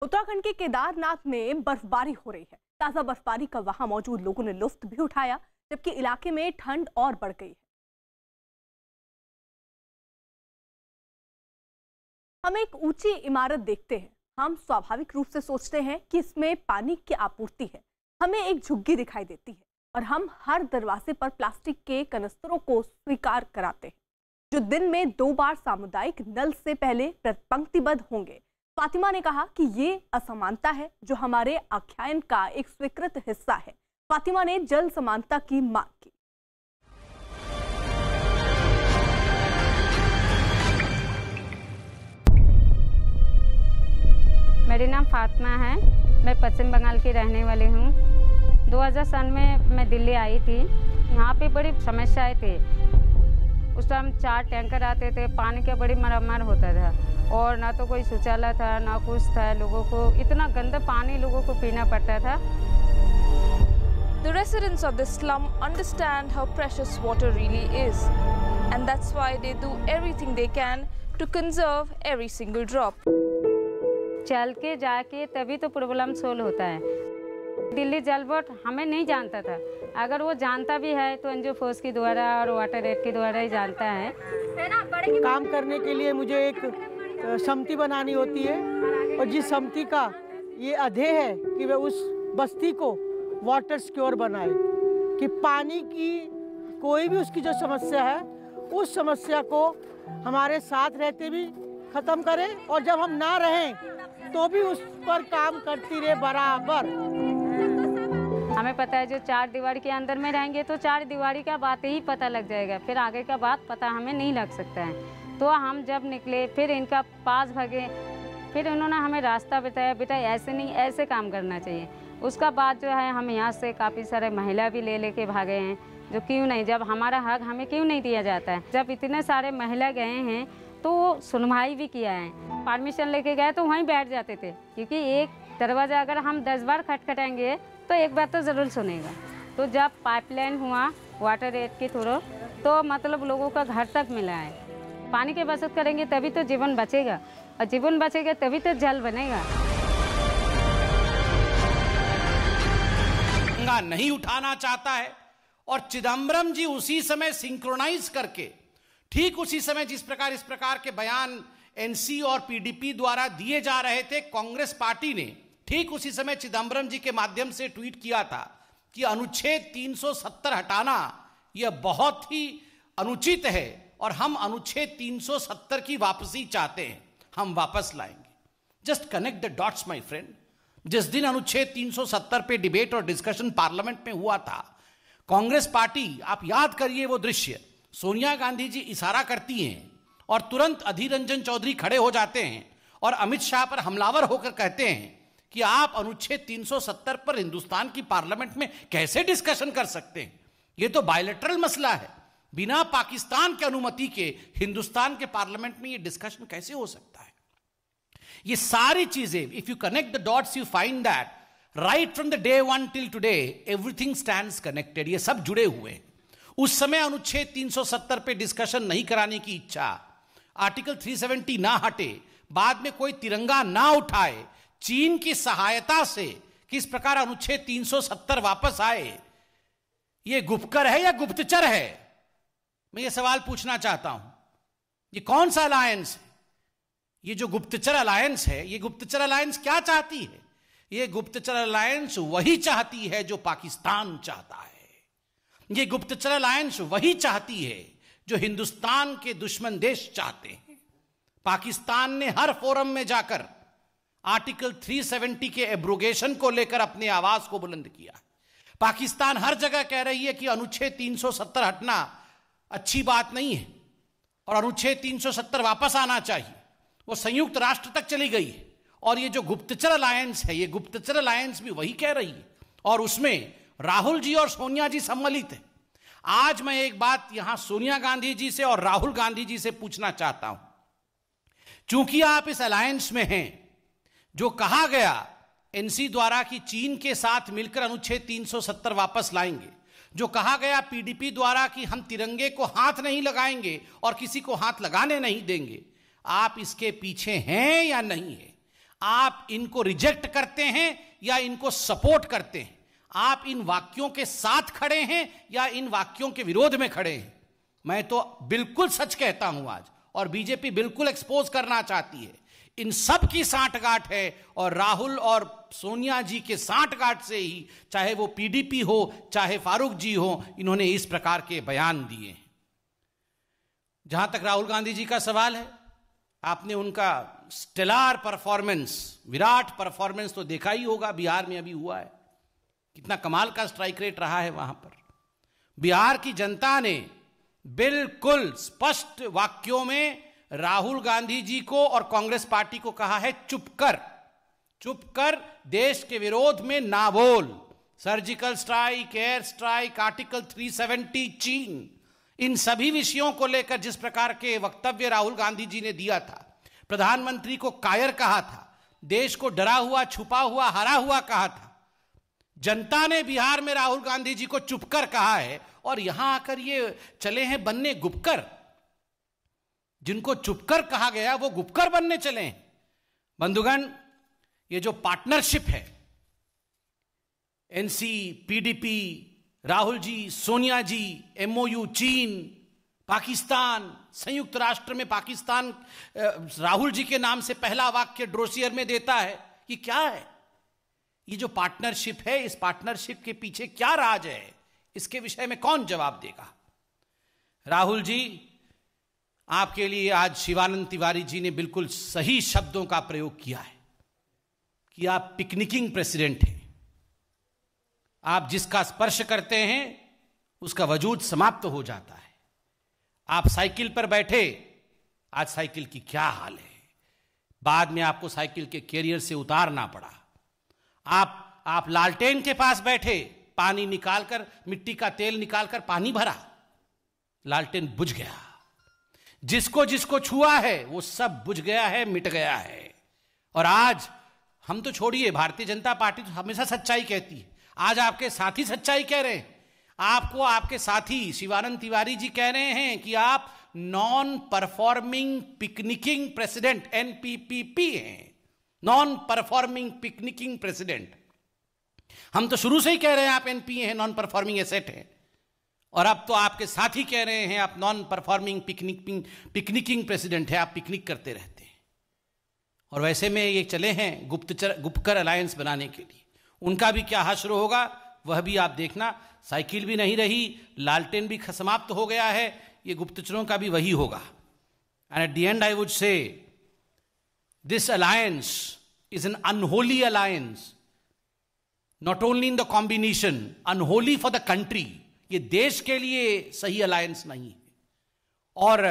उत्तराखंड के केदारनाथ में बर्फबारी हो रही है। ताजा बर्फबारी का वहां मौजूद लोगों ने लुत्फ भी उठाया, जबकि इलाके में ठंड और बढ़ गई है। हम एक ऊंची इमारत देखते हैं, हम स्वाभाविक रूप से सोचते हैं कि इसमें पानी की आपूर्ति है। हमें एक झुग्गी दिखाई देती है और हम हर दरवाजे पर प्लास्टिक के कनस्तरों को स्वीकार कराते हैं, जो दिन में 2 बार सामुदायिक नल से पहले पंक्तिबद्ध होंगे। फातिमा ने कहा कि ये असमानता है जो हमारे आख्यान का एक स्वीकृत हिस्सा है। फातिमा ने जल समानता की मांग की। मेरा नाम फातिमा है, मैं पश्चिम बंगाल की रहने वाली हूँ। 2000 सन में मैं दिल्ली आई थी। यहाँ पे बड़ी समस्याएं थी। उस टाइम 4 टैंकर आते थे, पानी का बड़ी मारामार होता था और ना तो कोई शौचालय था ना कुछ था। लोगों को इतना गंदा पानी लोगों को पीना पड़ता था। The residents of the slum understand how precious water really is, and that's why they do everything they can to conserve every single drop. चल के जाके तभी तो प्रॉब्लम सोल्व होता है। दिल्ली जल बोर्ड हमें नहीं जानता था, अगर वो जानता भी है तो एनजीओ फोर्स के द्वारा और वाटर एड के द्वारा ही जानता है। काम करने के लिए मुझे एक समिति बनानी होती है और जिस समिति का ये अध्यय है कि वे उस बस्ती को वाटर सिक्योर बनाए, कि पानी की कोई भी उसकी जो समस्या है उस समस्या को हमारे साथ रहते भी ख़त्म करें और जब हम ना रहें तो भी उस पर काम करती रहे बराबर। हमें पता है जो 4 दीवारी के अंदर में रहेंगे तो 4 दीवारी का बात ही पता लग जाएगा, फिर आगे का बात पता हमें नहीं लग सकता है। तो हम जब निकले फिर इनका पास भागे, फिर उन्होंने हमें रास्ता बताया, बेटा ऐसे नहीं ऐसे काम करना चाहिए। उसका बाद जो है हम यहाँ से काफ़ी सारे महिला भी लेके भागे हैं, जो क्यों नहीं, जब हमारा हक हमें क्यों नहीं दिया जाता है। जब इतने सारे महिला गए हैं तो सुनवाई भी किया है। परमिशन लेके गए तो वहीं बैठ जाते थे, क्योंकि एक दरवाज़ा अगर हम 10 बार खटखटाएंगे तो एक बार तो ज़रूर सुनेगा। तो जब पाइपलाइन हुआ वाटर एड के थ्रू तो मतलब लोगों का घर तक मिला है। पानी की बचत करेंगे तभी तो जीवन बचेगा, और जीवन बचेगा तभी तो जल बनेगा। नहीं उठाना चाहता है और चिदम्बरम जी उसी समय सिंक्रोनाइज करके, ठीक उसी समय जिस प्रकार इस प्रकार के बयान एनसी और पीडीपी द्वारा दिए जा रहे थे, कांग्रेस पार्टी ने ठीक उसी समय चिदम्बरम जी के माध्यम से ट्वीट किया था कि अनुच्छेद 370 हटाना यह बहुत ही अनुचित है और हम अनुच्छेद 370 की वापसी चाहते हैं, हम वापस लाएंगे। Just connect the dots my friend. जिस दिन अनुच्छेद 370 पे डिबेट और डिस्कशन पार्लियामेंट में हुआ था, कांग्रेस पार्टी, आप याद करिए वो दृश्य, सोनिया गांधी जी इशारा करती हैं और तुरंत अधीर रंजन चौधरी खड़े हो जाते हैं और अमित शाह पर हमलावर होकर कहते हैं कि आप अनुच्छेद 370 पर हिंदुस्तान की पार्लियामेंट में कैसे डिस्कशन कर सकते हैं, यह तो बायलैटरल मसला है, बिना पाकिस्तान की अनुमति के हिंदुस्तान के पार्लियामेंट में यह डिस्कशन कैसे हो सकता है। ये सारी चीजें, if you connect the dots you find that right from the day 1 till today everything stands connected, ये सब जुड़े हुए हैं। उस समय अनुच्छेद 370 पे डिस्कशन नहीं कराने की इच्छा, आर्टिकल 370 ना हटे, बाद में कोई तिरंगा ना उठाए, चीन की सहायता से किस प्रकार अनुच्छेद 370 वापस आए, ये गुपकर है या गुप्तचर है? मैं ये सवाल पूछना चाहता हूं। ये कौन सा अलायंस है? ये जो गुप्तचर अलायंस है, ये गुप्तचर अलायंस क्या चाहती है? ये गुप्तचर अलायंस वही चाहती है जो पाकिस्तान चाहता है। ये गुप्तचर अलायंस वही चाहती है जो हिंदुस्तान के दुश्मन देश चाहते हैं। पाकिस्तान ने हर फोरम में जाकर आर्टिकल 370 के एब्रोगेशन को लेकर अपनी आवाज को बुलंद किया। पाकिस्तान हर जगह कह रही है कि अनुच्छेद 370 हटना अच्छी बात नहीं है और अनुच्छेद 370 वापस आना चाहिए। वो संयुक्त राष्ट्र तक चली गई है और ये जो गुप्तचर अलायंस है, ये गुप्तचर अलायंस भी वही कह रही है और उसमें राहुल जी और सोनिया जी सम्मिलित हैं। आज मैं एक बात यहां सोनिया गांधी जी से और राहुल गांधी जी से पूछना चाहता हूं, चूंकि आप इस अलायंस में हैं, जो कहा गया एनसी द्वारा कि चीन के साथ मिलकर अनुच्छेद 370 वापस लाएंगे, जो कहा गया पीडीपी द्वारा कि हम तिरंगे को हाथ नहीं लगाएंगे और किसी को हाथ लगाने नहीं देंगे, आप इसके पीछे हैं या नहीं है? आप इनको रिजेक्ट करते हैं या इनको सपोर्ट करते हैं? आप इन वाक्यों के साथ खड़े हैं या इन वाक्यों के विरोध में खड़े हैं? मैं तो बिल्कुल सच कहता हूं आज, और बीजेपी बिल्कुल एक्सपोज करना चाहती है। इन सब की सांठगांठ है, और राहुल और सोनिया जी के सांठगांठ से ही, चाहे वो पीडीपी हो चाहे फारूक जी हो, इन्होंने इस प्रकार के बयान दिए हैं। जहां तक राहुल गांधी जी का सवाल है, आपने उनका स्टेलार परफॉर्मेंस, विराट परफॉर्मेंस तो देखा ही होगा। बिहार में अभी हुआ है, कितना कमाल का स्ट्राइक रेट रहा है वहां पर। बिहार की जनता ने बिल्कुल स्पष्ट वाक्यों में राहुल गांधी जी को और कांग्रेस पार्टी को कहा है, चुप कर, देश के विरोध में ना बोल। Surgical strike, air strike, article 370, चीन, इन सभी विषयों को लेकर जिस प्रकार के वक्तव्य राहुल गांधी जी ने दिया था, प्रधानमंत्री को कायर कहा था, देश को डरा हुआ, छुपा हुआ, हरा हुआ कहा था। जनता ने बिहार में राहुल गांधी जी को चुप कर कहा है, और यहां आकर ये चले हैं बनने गुपकर। जिनको चुपकर कहा गया वो गुपकर बनने चले हैं। बंधुगण, ये जो पार्टनरशिप है, एनसी, पीडीपी, राहुल जी, सोनिया जी, एमओयू, चीन, पाकिस्तान, संयुक्त राष्ट्र में पाकिस्तान राहुल जी के नाम से पहला वाक्य ड्रोसियर में देता है, ये क्या है? ये जो पार्टनरशिप है, इस पार्टनरशिप के पीछे क्या राज है? इसके विषय में कौन जवाब देगा? राहुल जी, आपके लिए आज शिवानंद तिवारी जी ने बिल्कुल सही शब्दों का प्रयोग किया है कि आप पिकनिकिंग प्रेसिडेंट हैं। आप जिसका स्पर्श करते हैं उसका वजूद समाप्त हो जाता है। आप साइकिल पर बैठे, आज साइकिल की क्या हाल है, बाद में आपको साइकिल के कैरियर से उतारना पड़ा। आप लालटेन के पास बैठे, पानी निकालकर, मिट्टी का तेल निकालकर पानी भरा, लालटेन बुझ गया। जिसको जिसको छुआ है वो सब बुझ गया है, मिट गया है। और आज हम तो छोड़िए, भारतीय जनता पार्टी तो हमेशा सच्चाई कहती है, आज आपके साथी सच्चाई कह रहे हैं। आपको आपके साथी शिवानंद तिवारी जी कह रहे हैं कि आप नॉन परफॉर्मिंग पिकनिकिंग प्रेसिडेंट, NPPP हैं, नॉन परफॉर्मिंग पिकनिकिंग प्रेसिडेंट। हम तो शुरू से ही कह रहे हैं आप NPA हैं, नॉन परफॉर्मिंग एसेट हैं, और अब तो आपके साथी कह रहे हैं आप नॉन परफॉर्मिंग पिकनिकिंग प्रेसिडेंट है, आप पिकनिक करते रहते हैं। और वैसे में ये चले हैं गुपकर अलायंस बनाने के लिए। उनका भी क्या हश्र होगा वह भी आप देखना। साइकिल भी नहीं रही, लालटेन भी समाप्त हो गया है, ये गुप्तचरों का भी वही होगा। And at the and I would say this alliance is an unholy alliance, not only in the combination, unholy for the country. ये देश के लिए सही अलायंस नहीं है। और